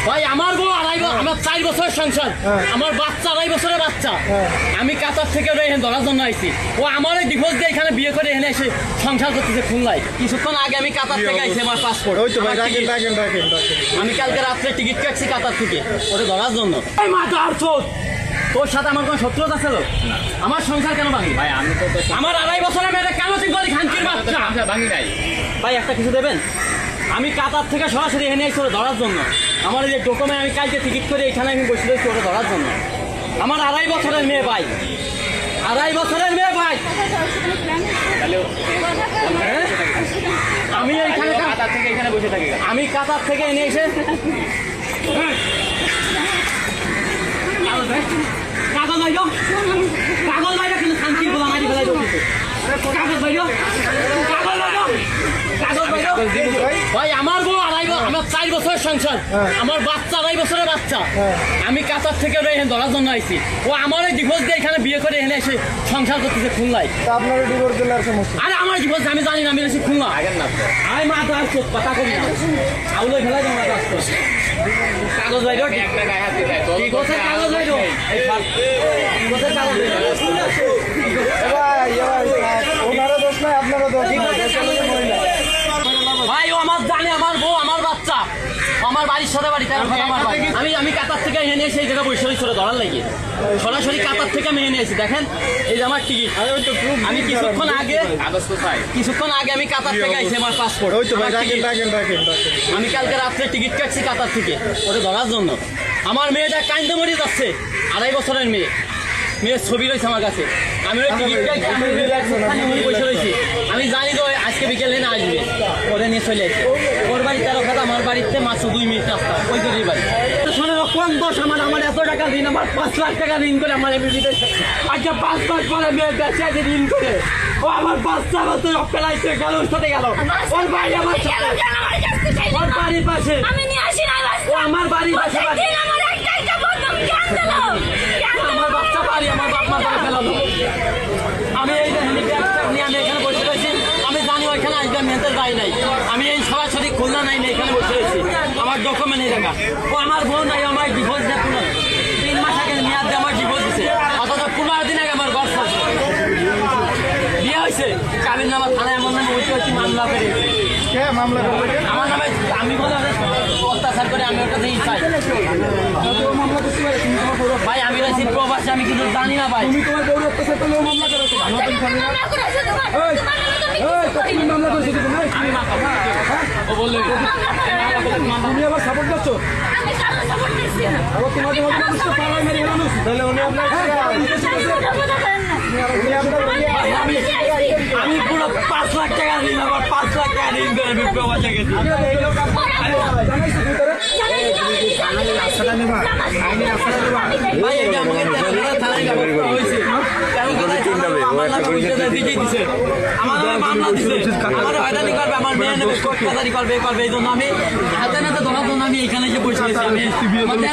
ভাই আমার বউ আমার 4 বছরের সংসার, আমার বাচ্চা 2.5 বছরের বাচ্চা। আমি কাতার থেকে এখানে ধরার জন্য আইছি। ও আমার ওই ডিভোর্স দিয়ে এখানে বিয়ে করে এখানে এসে সংসার করতেছে খুলনায়। কিছুক্ষণ আগে আমি কাতার থেকে আইছি, আমার পাসপোর্ট। আমি কালকে রাত্রে টিকিট কাটছি কাতার থেকে ওটা ধরার জন্য। তোর সাথে আমার কোনো শত্রুতা ছিল? আমার সংসার কেন ভাঙি? ভাই আমি তো আমার 2.5 বছরের মেয়েটা কেন তুই বলি খানকির বাচ্চা ভাঙি নাই? ভাই একটা কিছু দেবেন? আমি কাতার থেকে সরাসরি এনে এসে ওরা ধরার জন্য। আমার এই যে ডকুমেন্ট আমি কালকে টিকিট করে এখানে আমি বসে রয়েছি ওরা ধরার জন্য। আমার 2.5 বছরের মেয়ে ভাই, 2.5 বছরের মেয়ে ভাই। আমি এইখানে কাতার থেকে এখানে বসে থাকি, আমি কাতার থেকে এনে এসে কাগজ বাইর, কাগজ বাইর, কিন্তু শান্তির গোলা মারি ফেলাই দিচ্ছে। কাগজ বাইর, কাগজ বাইর, কাগজ বাইর। ভাই আমার বউ আমার 4 বছরের সংসার, আমার বাচ্চা 2.5 বছরের বাচ্চা। আমি কাতার থেকে এখানে ধরার জন্য আইছি। ও আমার ওই ডিভোর্স দিয়ে এখানে বিয়ে করে এখানে এসে সংসার করতেছে খুলনায়। আপনার ডিভোর্স দিলে আর সমস্যা? আরে আমার ডিভোর্স আমি জানি না, আমি এসেছি খুলনা। আমি মাথা আসছো কথা করি না, আউলে ফেলাই দেবো মাথা আসতো। কাগজ বাইর, একটা গায়ে হাত দিতে কাগজ বাইর, ওনারও দোষ নাই, আপনারও দোষ নাই। ভাই ও আমার জানে, আমার বউ আমার বাচ্চা, আমার বাড়ির সাথে বাড়ি। আমি কাতার থেকে এনে সেই জায়গায় বসে রয়েছি ধরার লাগে। সরাসরি কাতার থেকে আমি এনে এসেছি। দেখেন এই যে আমার টিকিট। আমি কিছুক্ষণ আগে আমি কাতার থেকে আইছি, আমার পাসপোর্ট। আমি কালকে রাত্রে টিকিট কাটছি কাতার থেকে ওটা ধরার জন্য। আমার মেয়েটা কাইন্দে মরে যাচ্ছে, 2.5 বছরের মেয়ে। মেয়ের ছবি রয়েছে আমার কাছে। আমি ওই টিকিট বসে রয়েছি। আমি জানি তো আজকে বিকেলে না আসবে, ওরে নিয়ে চলে আসে। ওর বাড়ি 13 খাতা, আমার বাড়িতে মাত্র 2 মিনিট রাস্তা, ওই তোরই বাড়ি। কম দোষ আমার এত টাকা ঋণ, আমার 5 লাখ টাকা ঋণ করে আমার এমনিতে আজকে 5 মাস পরে মেয়ে বেঁচে আছে ঋণ করে। ও আমার 5টা বছর অপেলাইছে গেল, ওর সাথে গেল। ওর বাড়ি আমার ওর বাড়ির পাশে, ও আমার বাড়ির পাশে। আমার বাচ্চা বাড়ি, আমার বাপ মা বাড়ি ফেলালো। আমি এই নিয়ে আমি এখানে বসে রয়েছি। আমি জানি ওইখানে আসবে, মেয়েদের বাড়ি নাই। আমি এই সরাসরি খুলনা নাই না, এখানে বসে রয়েছি। আমার ডকুমেন্ট এই দেখা। ও আমার বোন নাই, আমার ডিভোর্স দেয় 3 মাস আগে মেয়াদ দিয়ে আমার ডিভোর্স দিচ্ছে। অথচ 15 দিন আগে আমার ঘর চলছে, বিয়ে হয়েছে। কাবির নামা থানায় এমন নামে হয়েছে মামলা করে মামলা আমার নামে। আমি বলে অত্যাচার করে আমি ওটা দিই চাই। ভাই আমি রয়েছি প্রবাসী, আমি কিন্তু জানি না ভাই। তুমি তোমার বউর অত্যাচার করলেও মামলা করেছো? মামলা করেছো আমি ও বললো তুমি আবার সাপোর্ট করছো? আবার তোমাদের মতো মানুষকে পাড়ায় মেরে মানুষ, তাহলে উনি আমি পুরো 5 লাখ টাকা ঋণ, আবার 5 লাখ টাকা ঋণ করে আমি প্রবাসে গেছি। ভাই এটা আমাকে থানায় হয়েছে, আমার মামলা দিচ্ছে, আমার হয়রানি করবে, আমার মেয়ে নেবে, কোর্ট কাছারি করবে করবে। এই জন্য আমি হাতে নাতে ধরার জন্য আমি এখানে যে বসে আছি।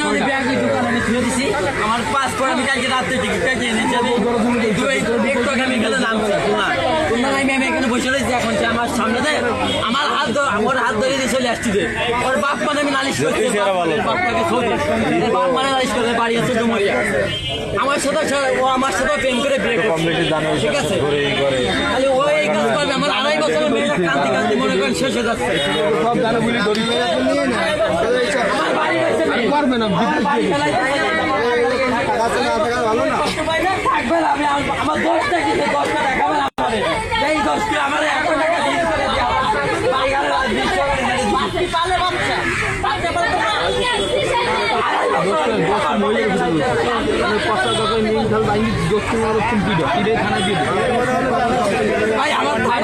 আমি ব্যাগ দোকানে ছুঁয়ে দিচ্ছি। আমার পাসপোর্ট আমি কালকে রাত্রে টিকিট কাটিয়ে এনেছি। আমি একটু আগে আমি এখানে নামছি আমি এখানে বসে রয়েছি। এখন যে আমার সামনে দেয় আমার আমার হাত ধরে দিয়ে চলে আসছি। ওর বাপ মানে আমি নালিশ করছি, বাপটাকে বাপ মানে নালিশ করতে বাড়ি আছে ডুমরিয়া। আমার সাথে ও আমার সাথে প্রেম করে বিয়ে করছে, ঠিক আছে? খালি ও এই কাজ করবে। আমার 2.5 বছরের মেয়েটা কান্তি কান্তি মনে করেন শেষ হয়ে যাচ্ছে। আমার বাড়ি রয়েছে, পারবে না ভালো না থাকবে না। আমি আমার 10টা কিনে 10টা দেখাবে না আমাদের। এই 10টা আমার 100 টাকা দিন করে দেওয়া। ভাই আমার ভাই